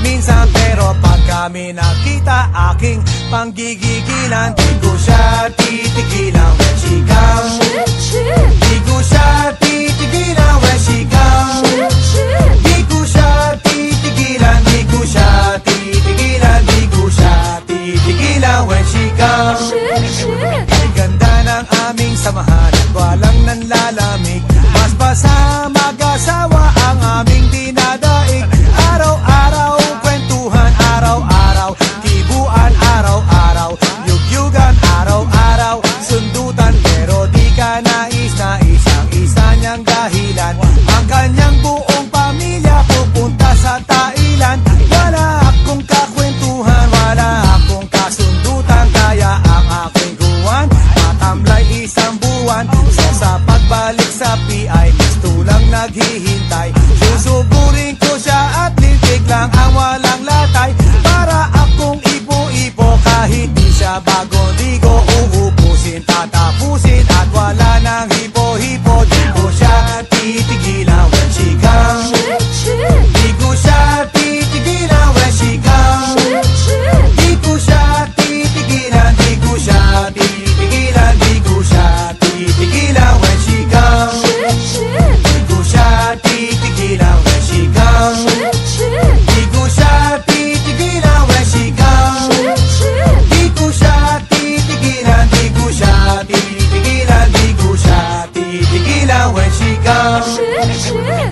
minsan, pero pag kami nakita, aking panggigigilan. Di ko siya titigilan when she comes. Di ko siya titigilan when she comes. Di ko siya titigilan, di ko siya titigilan, di ko siya titigilan when she comes. Ay ganda ng aming samahan at walang nanlalamig. Mas basa mag-asawa ang aming dinadaig. Araw-araw kwentuhan, araw-araw kibuan, araw-araw yugyugan, araw-araw sundutan. Pero di ka nais na isang-isa niyang dahilan. Ang kanyang buong pamilya pupunta sa Thailand. Wala akong kakwentuhan, wala akong kasundutan. Kaya ang aking guwan matamlay isang buwan. So sa pagbalik sa PI, gusto lang naghihintay. Susuburin ko siya at lintik lang ang walang latay. Para akong ipo-ipo kahit di siya bagong ligo. Uupusin, tatapusin at wala nang hipo-hipo. Di ko siya titigilan when she comes. Di ko siya titigilan when she comes. Di ko siya titigilan, di ko siya titigilan, di ko siya titigilan when she comes. Di ko siya titigilan when she comes. Di ko siya titigilan when she comes. Di ko siya titigilan, di ko siya titigilan, di ko siya titigilan when she comes.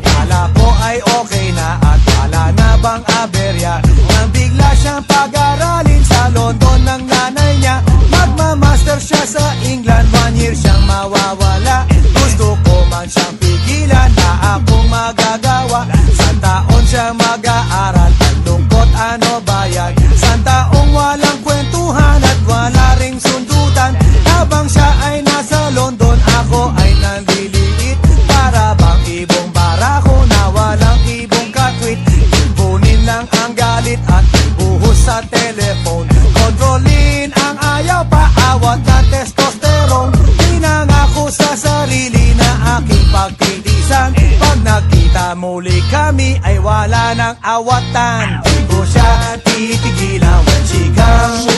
Kala ko ay okay na at wala na bang aberya, nang bigla siyang pag-aralin sa London ng nanay niya. Magmamaster siya sa England, 1 year siyang mawawala. Gusto ko man siyang pigilan, na akong magagawa. San taon siya mag-aaral, ang lungkot ano ba yan? San taong walang kwentuhan at wala ring sundutan. Habang siya ay nasa London, ako ay nandiliit. Para bang ibong barako na walang ibong katwit. Ipunin lang ang galit at ibuhos sa telephone. Kontrolin ang ayaw, paawat na testosterone. Pinangako sa sarili na aking pagtitisan. Pag nakita muli kami ay wala nang awatan. Di ko siya titigilan when she comes.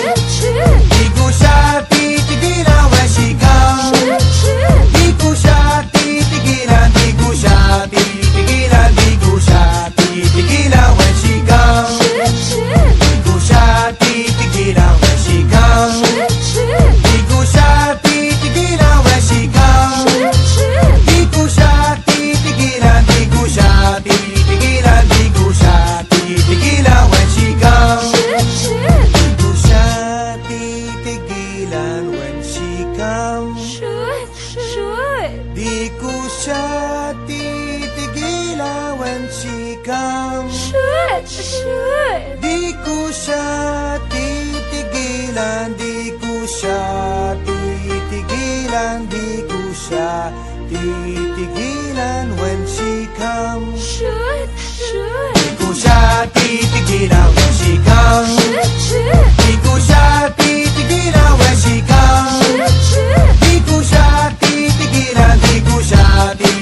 Di ko siya titigilan when she comes. Di ko siya titigilan, di ko siya titigilan, di ko siya titigilan when she comes. Di ko siya titigilan when she comes. Di ko siya titigilan when she comes. Di ko siya titigilan, di ko siya titigilan, di ko siya titigilan when she comes. Di ko siya titigilan when she comes. Di ko siya titigilan when she comes. Di ko siya titigilan, di ko siya titigilan, di ko siya titigilan when she comes. Di ko siya titigilan when she comes. Di ko siya titigilan when she comes. Di ko siya titigilan, di ko siya titigilan.